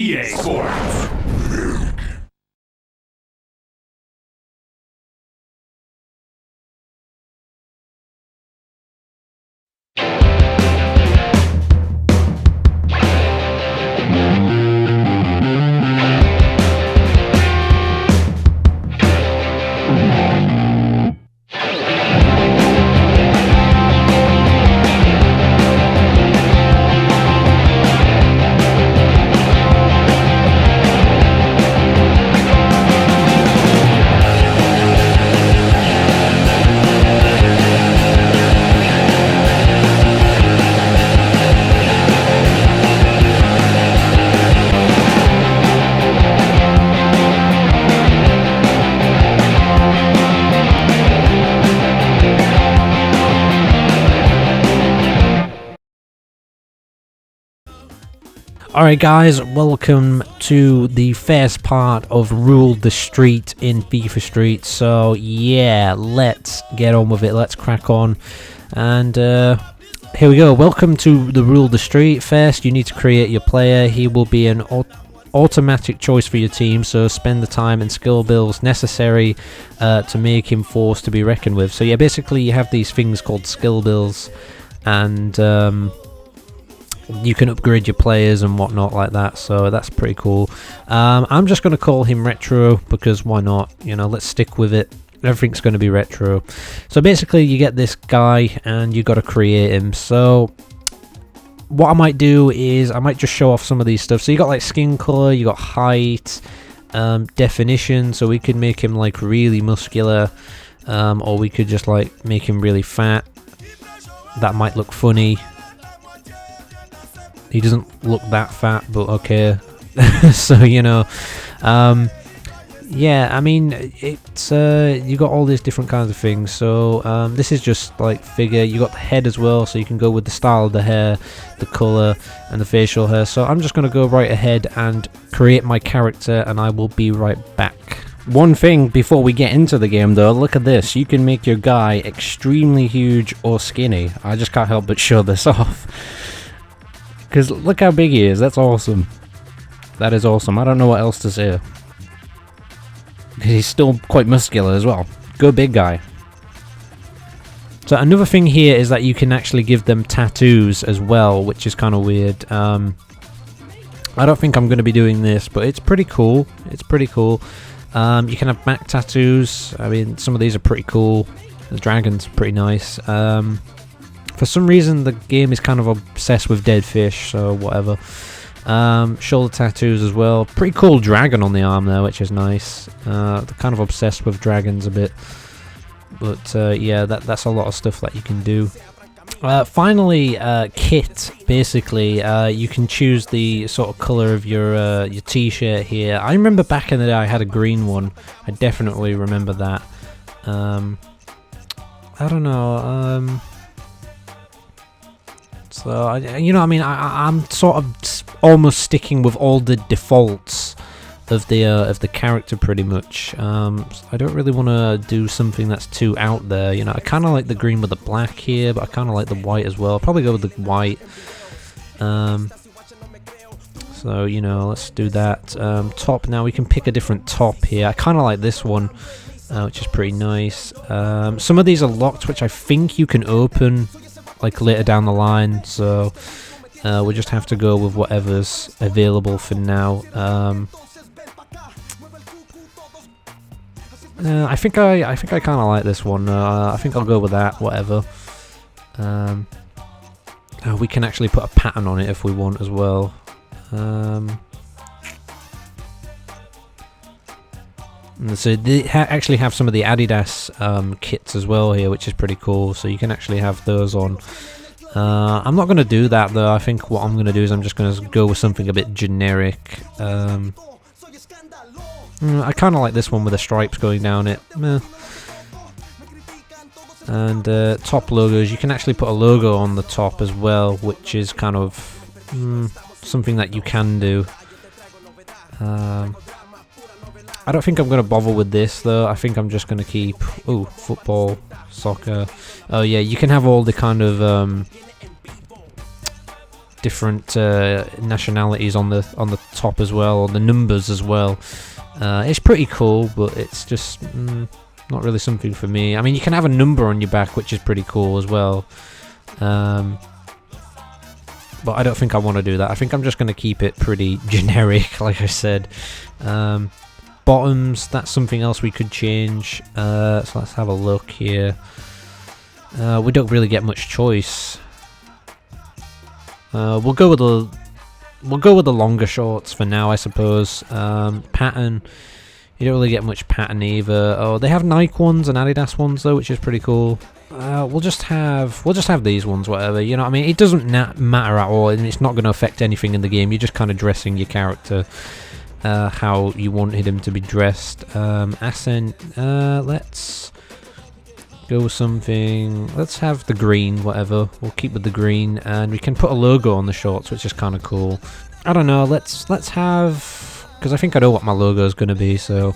EA Sports. Alright guys, welcome to the first part of Rule the Street in FIFA Street. So yeah, let's get on with it, let's crack on. And here we go, welcome to the Rule the Street. First you need to create your player. He will be an automatic choice for your team, so spend the time and skill builds necessary to make him force to be reckoned with. So yeah, basically you have these things called skill builds, and you can upgrade your players and whatnot like that, so that's pretty cool. I'm just going to call him Retro because why not, you know, let's stick with it. Everything's going to be retro. So basically you get this guy and you got to create him. So what I might do is I might just show off some of these stuff. So you got like skin color, you got height, definition, so we could make him like really muscular, or we could just like make him really fat. That might look funny. He doesn't look that fat, but okay. So, you know, yeah, I mean, it's, you got all these different kinds of things. So, this is just like figure. You got the head as well, so you can go with the style of the hair, the color, and the facial hair. So I'm just going to go right ahead and create my character, and I will be right back. One thing before we get into the game though, look at this. You can make your guy extremely huge or skinny. I just can't help but show this off. Because look how big he is, that's awesome. That is awesome, I don't know what else to say. He's still quite muscular as well. Go big guy. So another thing here is that you can actually give them tattoos as well, which is kind of weird. I don't think I'm going to be doing this, but it's pretty cool. It's pretty cool. You can have back tattoos. I mean, some of these are pretty cool. The dragon's pretty nice. For some reason the game is kind of obsessed with dead fish, so whatever. Shoulder tattoos as well. Pretty cool dragon on the arm there, which is nice. They're kind of obsessed with dragons a bit. But yeah, that's a lot of stuff that you can do. Finally, kit. Basically, you can choose the sort of colour of your t-shirt here. I remember back in the day I had a green one. I definitely remember that. I don't know. So, you know, I mean, I'm sort of almost sticking with all the defaults of the character pretty much. I don't really want to do something that's too out there. You know, I kind of like the green with the black here, but I kind of like the white as well. I'll probably go with the white. So, you know, let's do that. Top, now we can pick a different top here. I kind of like this one, which is pretty nice. Some of these are locked, which I think you can open like later down the line, so we'll just have to go with whatever's available for now. I think I kind of like this one. I think I'll go with that. Whatever. We can actually put a pattern on it if we want as well. So they actually have some of the Adidas kits as well here, which is pretty cool. So you can actually have those on. I'm not going to do that though. I think what I'm going to do is I'm just going to go with something a bit generic. I kind of like this one with the stripes going down it. Meh. And top logos, you can actually put a logo on the top as well, which is kind of something that you can do. I don't think I'm going to bother with this though. I think I'm just going to keep football, soccer. Oh yeah, you can have all the kind of different nationalities on the top as well, or the numbers as well. It's pretty cool, but it's just not really something for me. I mean, you can have a number on your back, which is pretty cool as well. But I don't think I want to do that. I think I'm just going to keep it pretty generic, like I said. Bottoms, that's something else we could change. So let's have a look here. We don't really get much choice. We'll go with the longer shorts for now, I suppose. Pattern, you don't really get much pattern either. Oh, they have Nike ones and Adidas ones though, which is pretty cool. We'll just have these ones, whatever. You know what I mean? It doesn't matter at all, and it's not going to affect anything in the game. You're just kind of dressing your character how you wanted him to be dressed. Accent. Let's go with something. Let's have the green, whatever. We'll keep with the green, and we can put a logo on the shorts, which is kind of cool. I don't know. Let's have, because I think I know what my logo is going to be. So.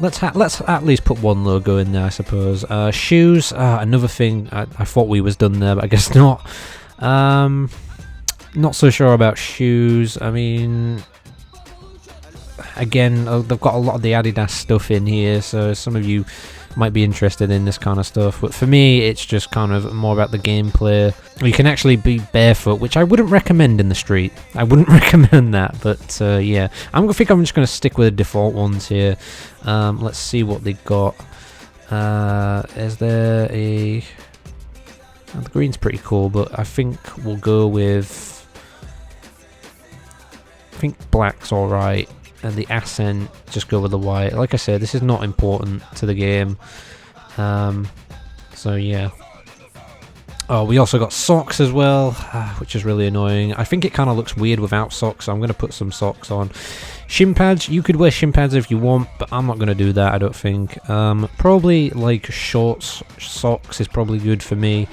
Let's at least put one logo in there, I suppose. Shoes, another thing. I thought we was done there, but I guess not. Not so sure about shoes. I mean, again, they've got a lot of the Adidas stuff in here, so some of you might be interested in this kind of stuff. But for me, it's just kind of more about the gameplay. You can actually be barefoot, which I wouldn't recommend in the street. I wouldn't recommend that, but yeah. I think I'm just going to stick with the default ones here. Let's see what they got. Is there a... Oh, the green's pretty cool, but I think we'll go with... I think black's alright. And the accent, just go with the white. Like I said, this is not important to the game. So yeah. Oh, we also got socks as well, which is really annoying. I think it kind of looks weird without socks, so I'm going to put some socks on. Shin pads, you could wear shin pads if you want, but I'm not going to do that, I don't think. Probably like shorts, socks is probably good for me.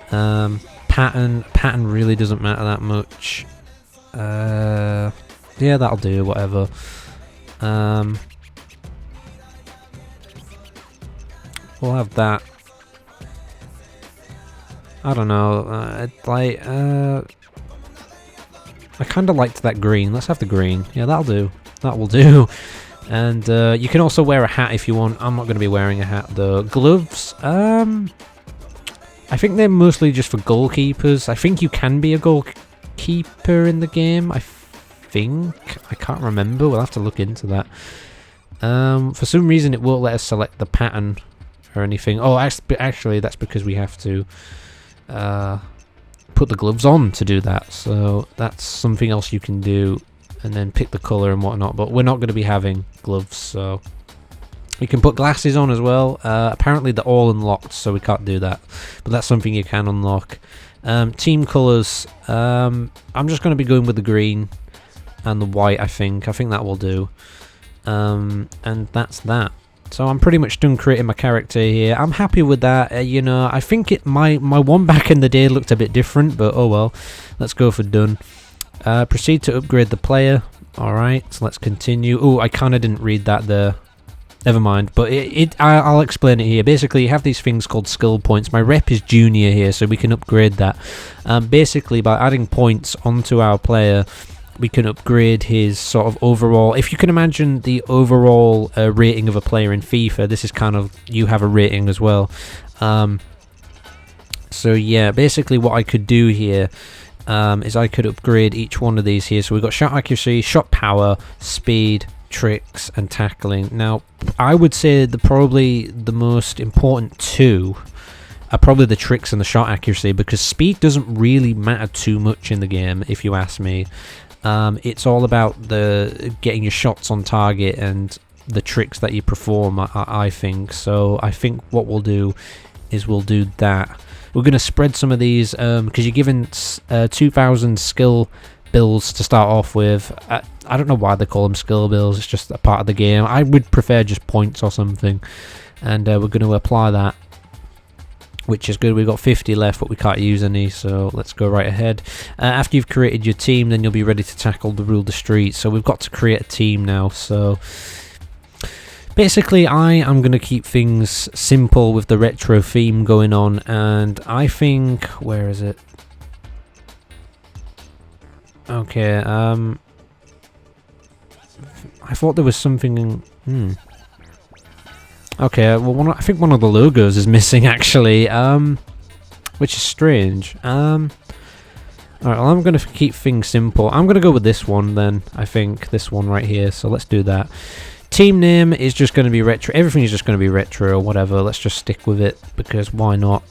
Pattern really doesn't matter that much. Yeah, that'll do, whatever. We'll have that. I don't know, I kind of liked that green. Let's have the green. Yeah, that'll do. That will do. And you can also wear a hat if you want. I'm not going to be wearing a hat though. Gloves, I think they're mostly just for goalkeepers. I think you can be a goalkeeper in the game, I can't remember. We'll have to look into that. For some reason it won't let us select the pattern or anything. Oh, actually that's because we have to put the gloves on to do that. So that's something else you can do, and then pick the colour and whatnot. But we're not going to be having gloves, so you can put glasses on as well. Apparently they're all unlocked, so we can't do that. But that's something you can unlock. Team colours. I'm just going to be going with the green and the white. I think that will do. And that's that. So I'm pretty much done creating my character here. I'm happy with that. You know, I think my one back in the day looked a bit different, but oh well. Let's go for done. Proceed to upgrade the player. Alright, so let's continue. Oh, I kind of didn't read that there. Never mind, but I'll explain it here. Basically, you have these things called skill points. My rep is junior here, so we can upgrade that. Basically, by adding points onto our player, we can upgrade his sort of overall. If you can imagine the overall rating of a player in FIFA, this is kind of, you have a rating as well. So yeah, basically what I could do here is I could upgrade each one of these here. So we've got shot accuracy, shot power, speed, tricks, and tackling. Now, I would say probably the most important two are probably the tricks and the shot accuracy, because speed doesn't really matter too much in the game, if you ask me. It's all about the getting your shots on target and the tricks that you perform, I think. So I think what we'll do is we'll do that. We're going to spread some of these because you're given 2,000 skill bills to start off with. I don't know why they call them skill bills. It's just a part of the game. I would prefer just points or something. And we're going to apply that, which is good. We've got 50 left, but we can't use any, so let's go right ahead. After you've created your team, then you'll be ready to tackle the rule the street. So we've got to create a team now. So basically, I am going to keep things simple with the retro theme going on, and I think, where is it? Okay, I thought there was something in... Okay, well, I think one of the logos is missing, actually, which is strange. Alright, well, I'm going to keep things simple. I'm going to go with this one, then, I think. This one right here, so let's do that. Team name is just going to be retro. Everything is just going to be retro or whatever. Let's just stick with it, because why not?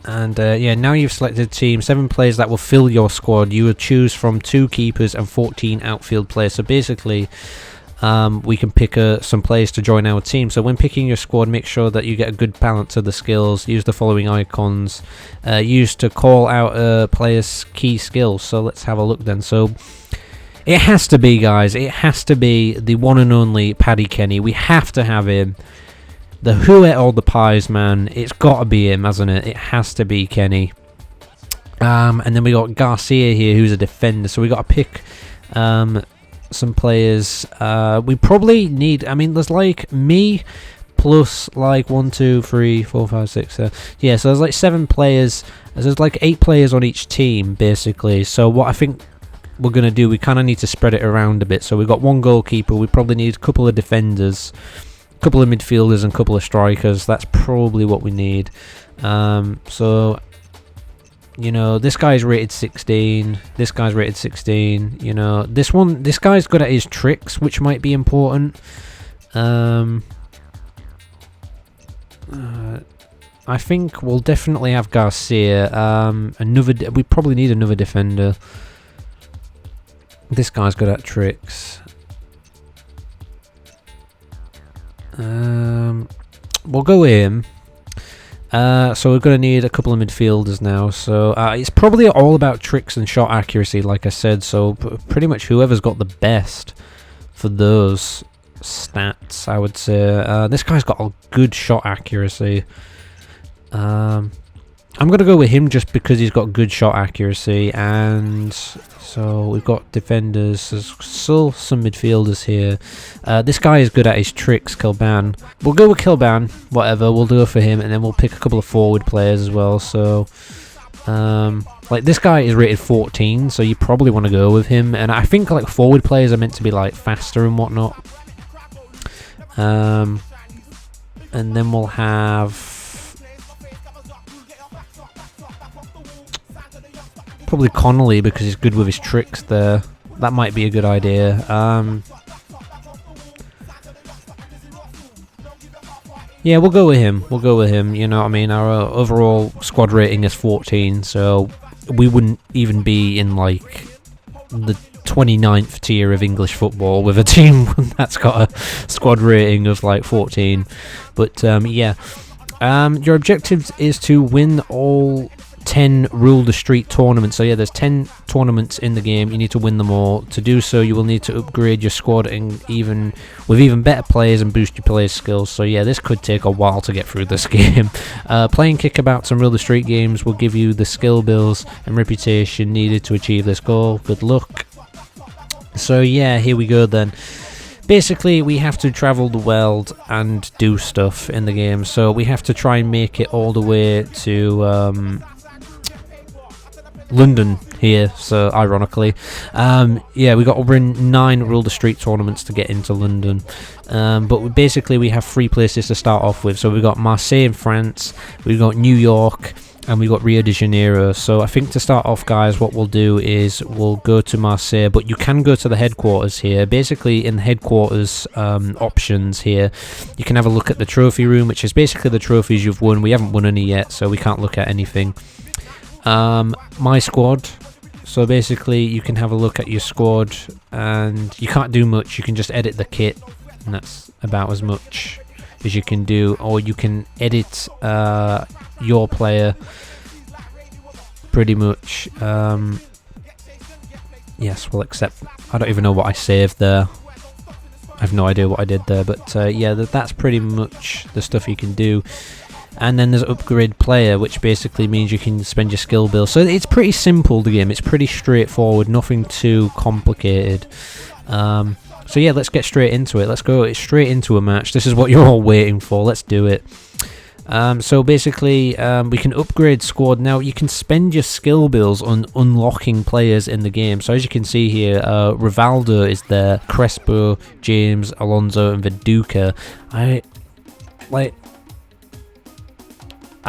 And yeah, now you've selected team, 7 players that will fill your squad. You will choose from 2 keepers and 14 outfield players. So basically, we can pick some players to join our team. So when picking your squad, make sure that you get a good balance of the skills. Use the following icons. Used to call out a player's key skills. So let's have a look then. So it has to be, guys, it has to be the one and only Paddy Kenny. We have to have him. The who ate all the pies, man. It's got to be him, hasn't it? It has to be Kenny. And then we got Garcia here, who's a defender. So we got to pick some players. We probably need... I mean, there's like me plus like 1, 2, 3, 4, 5, 6. Yeah, so there's like 7 players. There's like 8 players on each team, basically. So what I think we're going to do, we kind of need to spread it around a bit. So we've got 1 goalkeeper. We probably need a couple of defenders, couple of midfielders and a couple of strikers. That's probably what we need. So you know, this guy's rated 16, this guy's rated 16, you know, this guy's good at his tricks, which might be important. I think we'll definitely have Garcia. We probably need another defender. This guy's good at tricks. We'll go with him. So we're going to need a couple of midfielders now. So it's probably all about tricks and shot accuracy, like I said. So pretty much whoever's got the best for those stats, I would say. This guy's got a good shot accuracy. I'm going to go with him just because he's got good shot accuracy. And so we've got defenders. There's still some midfielders here. This guy is good at his tricks, Kilban. We'll go with Kilban, whatever. We'll do it for him. And then we'll pick a couple of forward players as well. So, like, this guy is rated 14. So you probably want to go with him. And I think, like, forward players are meant to be, like, faster and whatnot. And then we'll have... probably Connolly because he's good with his tricks there. That might be a good idea. Yeah, we'll go with him. We'll go with him. You know what I mean? Our overall squad rating is 14, so we wouldn't even be in, like, the 29th tier of English football with a team that's got a squad rating of, like, 14. But, yeah. Your objective is to win all 10 Rule the Street tournaments. So yeah, there's 10 tournaments in the game. You need to win them all. To do so, you will need to upgrade your squad and with even better players and boost your players' skills. So yeah, this could take a while to get through this game. Playing kickabouts and Rule the Street games will give you the skill bills and reputation needed to achieve this goal. Good luck. So yeah, here we go then. Basically, we have to travel the world and do stuff in the game. So we have to try and make it all the way to London here, so ironically. Yeah, we got to win 9 Rule the Street tournaments to get into London. But basically we have 3 places to start off with. So we've got Marseille in France, we've got New York, and we've got Rio de Janeiro. So I think to start off, guys, what we'll do is we'll go to Marseille, but you can go to the headquarters here. Basically, in the headquarters options here, you can have a look at the trophy room, which is basically the trophies you've won. We haven't won any yet, so we can't look at anything. My squad. So basically, you can have a look at your squad, and you can't do much. You can just edit the kit, and that's about as much as you can do. Or you can edit your player pretty much. Yes, we'll accept. I don't even know what I saved there. I have no idea what I did there, but yeah, that's pretty much the stuff you can do. And then there's upgrade player, which basically means you can spend your skill bill. So it's pretty simple, the game. It's pretty straightforward, nothing too complicated. So yeah, let's get straight into it. Let's go straight into a match. This is what you're all waiting for. Let's do it. So basically, we can upgrade squad. Now, you can spend your skill bills on unlocking players in the game. So as you can see here, Rivaldo is there, Crespo, James, Alonso, and Viduka. I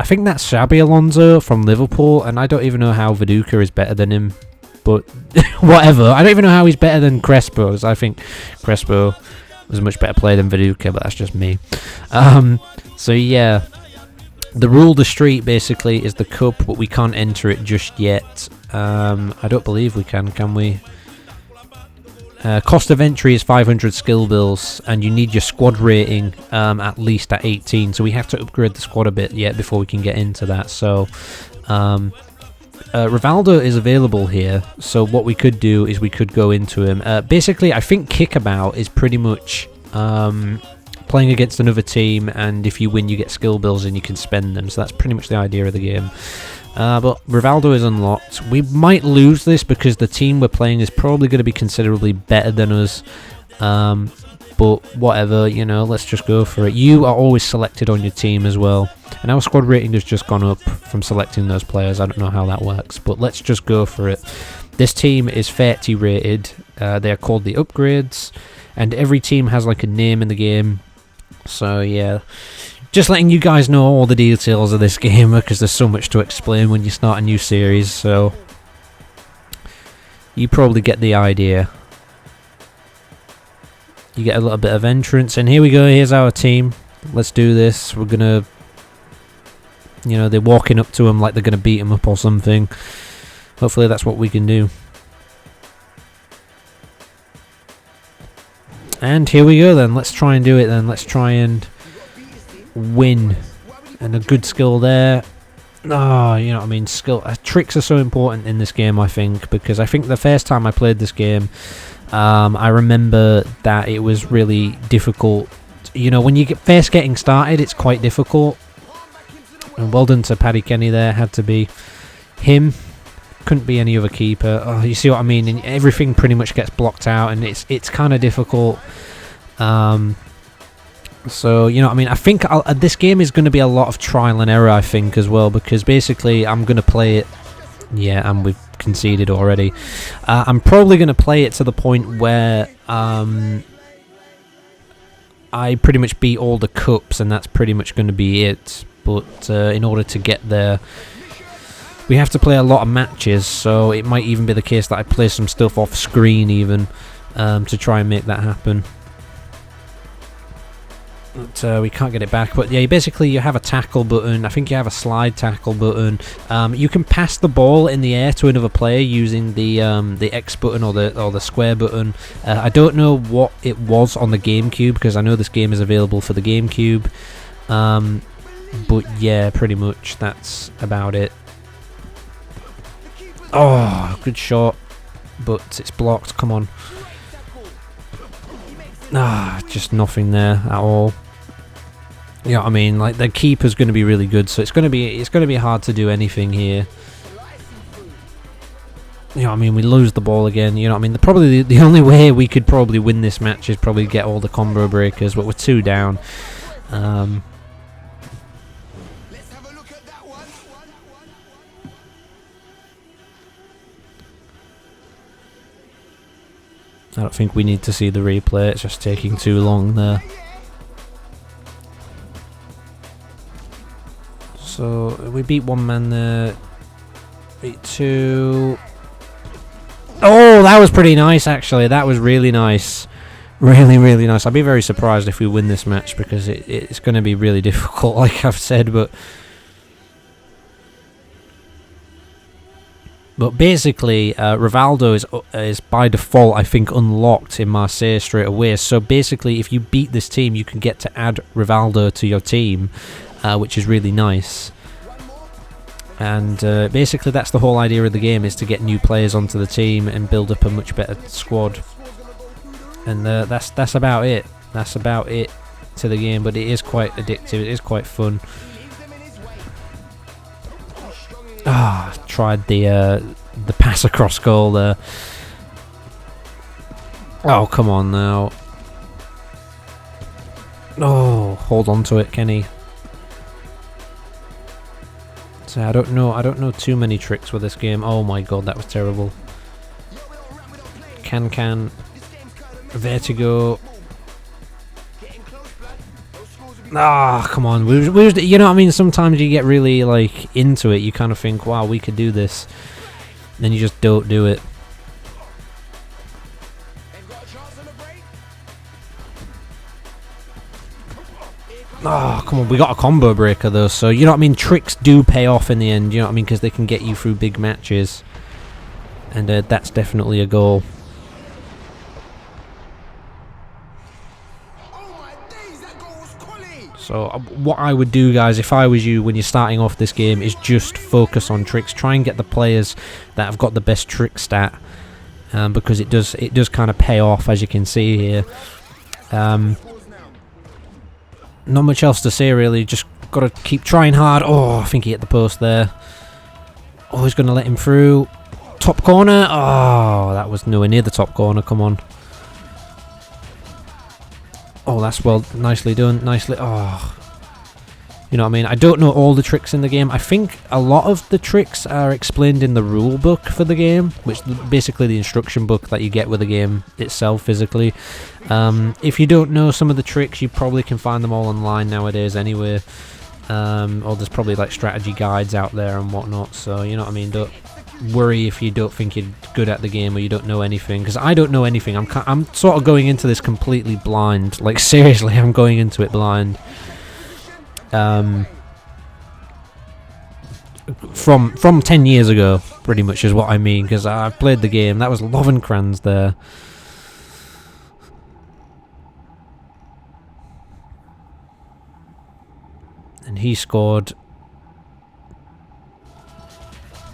think that's Xabi Alonso from Liverpool, and I don't even know how Viduka is better than him. But whatever. I don't even know how he's better than Crespo, because I think Crespo was a much better player than Viduka, but that's just me. So yeah. The Rule the Street basically is the cup, but we can't enter it just yet. I don't believe we can we? Cost of entry is 500 skill bills, and you need your squad rating at least at 18. So we have to upgrade the squad a bit yet before we can get into that. So Rivaldo is available here. So what we could do is we could go into him. Basically, I think Kickabout is pretty much playing against another team, and if you win you get skill bills and you can spend them, so that's pretty much the idea of the game. But Rivaldo is unlocked. We might lose this because the team we're playing is probably going to be considerably better than us, but whatever, you know, let's just go for it. You are always selected on your team as well, and our squad rating has just gone up from selecting those players. I don't know how that works, but let's just go for it. This team is 30 rated. They are called the Upgrades, and every team has like a name in the game. So yeah, just letting you guys know all the details of this game, because there's so much to explain when you start a new series, so you probably get the idea. You get a little bit of entrance, and here we go, here's our team. Let's do this. We're gonna, you know, they're walking up to them like they're gonna beat them up or something. Hopefully that's what we can do. And here we go then, let's try and do it then, let's try and win. And a good skill there. Oh, you know what I mean, skill, tricks are so important in this game, I think, because I think the first time I played this game, I remember that it was really difficult. You know, when you get first getting started, it's quite difficult. And well done to Paddy Kenny there, had to be him. Couldn't be any other keeper. Oh, you see what I mean? And everything pretty much gets blocked out, and it's kind of difficult. So you know what I mean. I think this game is going to be a lot of trial and error, I think, as well, because basically I'm going to play it. Yeah, and we've conceded already. I'm probably going to play it to the point where I pretty much beat all the cups, and that's pretty much going to be it. But in order to get there, we have to play a lot of matches, so it might even be the case that I play some stuff off screen even to try and make that happen. But we can't get it back. But yeah, basically you have a tackle button. I think you have a slide tackle button. You can pass the ball in the air to another player using the X button or the square button. I don't know what it was on the GameCube, because I know this game is available for the GameCube. But yeah, pretty much that's about it. Oh, good shot, but it's blocked. Come on. Just nothing there at all. You know what I mean? Like, the keeper's going to be really good, so it's going to be hard to do anything here. You know what I mean? We lose the ball again. You know what I mean? Probably the only way we could probably win this match is probably get all the combo breakers, but we're 2 down. I don't think we need to see the replay, it's just taking too long there. So we beat one man there. Beat 2. Oh, that was pretty nice actually. That was really nice. Really, really nice. I'd be very surprised if we win this match, because it's going to be really difficult, like I've said, but basically, Rivaldo is by default, I think, unlocked in Marseille straight away. So basically, if you beat this team, you can get to add Rivaldo to your team, which is really nice. And basically, that's the whole idea of the game, is to get new players onto the team and build up a much better squad. And that's about it. That's about it to the game. But it is quite addictive. It is quite fun. Tried the pass across goal there. Oh, come on now. Oh, hold on to it, Kenny. So I don't know too many tricks with this game. Oh my god, that was terrible. Can Vertigo. Ah, come on. You know what I mean? Sometimes you get really like into it. You kind of think, wow, we could do this. Then you just don't do it. Oh, come on. We got a combo breaker though. So, you know what I mean? Tricks do pay off in the end. You know what I mean? Because they can get you through big matches. And that's definitely a goal. So what I would do, guys, if I was you when you're starting off this game, is just focus on tricks. Try and get the players that have got the best trick stat, because it does kind of pay off, as you can see here. Not much else to say really. Just got to keep trying hard. Oh, I think he hit the post there. Oh, he's going to let him through. Top corner. Oh, that was nowhere near the top corner. Come on. Oh, that's well, nicely done, nicely. Oh, you know what I mean? I don't know all the tricks in the game. I think a lot of the tricks are explained in the rule book for the game, which is basically the instruction book that you get with the game itself physically. If you don't know some of the tricks, you probably can find them all online nowadays anyway. Or there's probably like strategy guides out there and whatnot. So, you know what I mean? Don't worry if you don't think you're good at the game or you don't know anything, because I don't know anything. I'm sort of going into this completely blind. Like seriously, I'm going into it blind. From 10 years ago, pretty much is what I mean, because I played the game. That was Lovenkranz there. And he scored.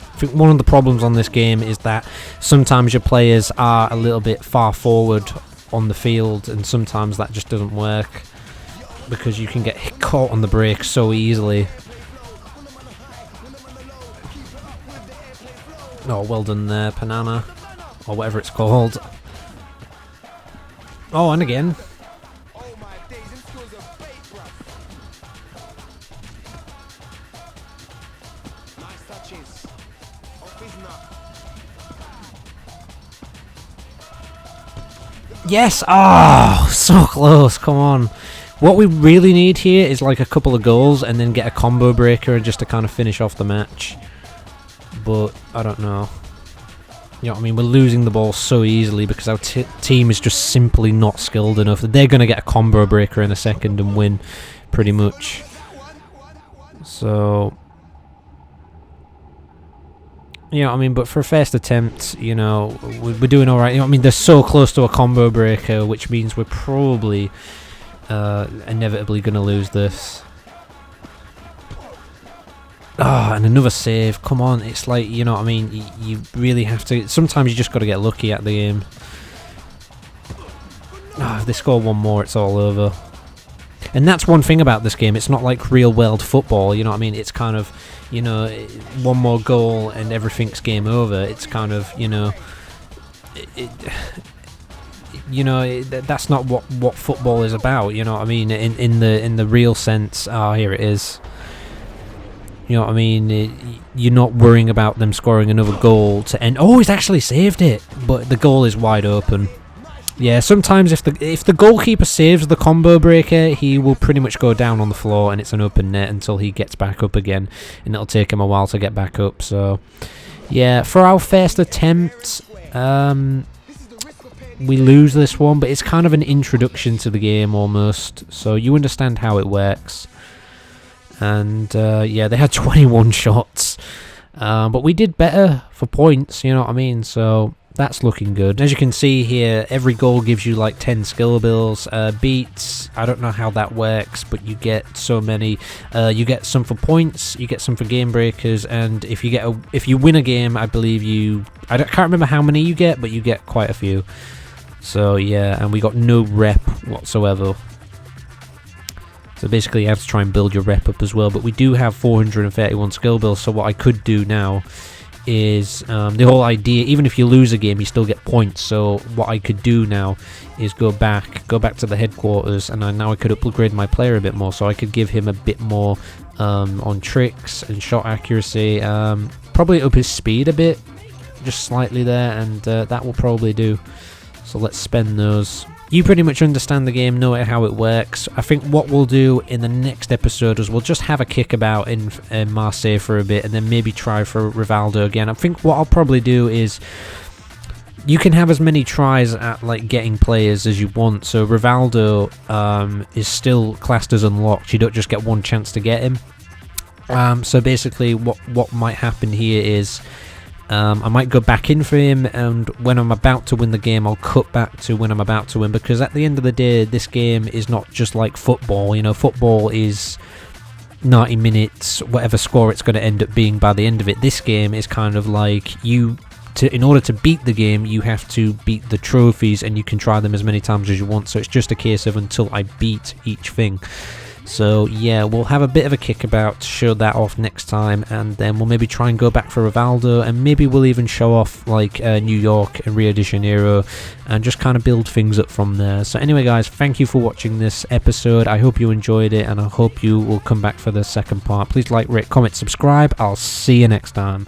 I think one of the problems on this game is that sometimes your players are a little bit far forward on the field, and sometimes that just doesn't work because you can get caught on the break so easily. Oh, well done there, Panana, or whatever it's called. Oh, and again. Yes! Oh, so close, come on. What we really need here is like a couple of goals and then get a combo breaker just to kind of finish off the match. But, I don't know. You know what I mean? We're losing the ball so easily because our team is just simply not skilled enough. They're going to get a combo breaker in a second and win, pretty much. So... you know what I mean, but for a first attempt, you know, we're doing alright. You know what I mean, they're so close to a combo breaker, which means we're probably inevitably going to lose this. Ah, and another save. Come on, it's like, you know what I mean, you really have to... sometimes you just got to get lucky at the game. Ah, if they score one more, it's all over. And that's one thing about this game. It's not like real-world football, you know what I mean? It's kind of, you know, one more goal and everything's game over. It's kind of, you know... that's not what football is about, you know what I mean? In the real sense. Ah, here it is. You know what I mean? You're not worrying about them scoring another goal to end... oh, he's actually saved it! But the goal is wide open. Yeah, sometimes if the goalkeeper saves the combo breaker, he will pretty much go down on the floor and it's an open net until he gets back up again, and it'll take him a while to get back up. So, yeah, for our first attempt, we lose this one, but it's kind of an introduction to the game almost, so you understand how it works. And yeah, they had 21 shots, but we did better for points, you know what I mean? So that's looking good. As you can see here, every goal gives you like 10 skill bills. Beats, I don't know how that works, but you get so many. You get some for points, you get some for game breakers, and if you win a game, I believe can't remember how many you get, but you get quite a few. So yeah, and we got no rep whatsoever. So basically you have to try and build your rep up as well, but we do have 431 skill bills, so what I could do now is the whole idea, even if you lose a game you still get points, so what I could do now is go back to the headquarters, and now I could upgrade my player a bit more, so I could give him a bit more on tricks and shot accuracy. Probably up his speed a bit, just slightly there, and that will probably do. So let's spend those. You pretty much understand the game, know how it works. I think what we'll do in the next episode is we'll just have a kickabout in Marseille for a bit, and then maybe try for RivalNO again. I think what I'll probably do is you can have as many tries at like getting players as you want. So RivalNO is still classed as unlocked. You don't just get one chance to get him. So basically, what might happen here is I might go back in for him, and when I'm about to win the game, I'll cut back to when I'm about to win, because at the end of the day, this game is not just like football. You know, football is 90 minutes, whatever score it's going to end up being by the end of it. This game is kind of like in order to beat the game, you have to beat the trophies, and you can try them as many times as you want. So it's just a case of until I beat each thing. So yeah, we'll have a bit of a kickabout to show that off next time, and then we'll maybe try and go back for RivalNO, and maybe we'll even show off like New York and Rio de Janeiro, and just kind of build things up from there. So anyway guys, thank you for watching this episode. I hope you enjoyed it, and I hope you will come back for the second part. Please like, rate, comment, subscribe. I'll see you next time.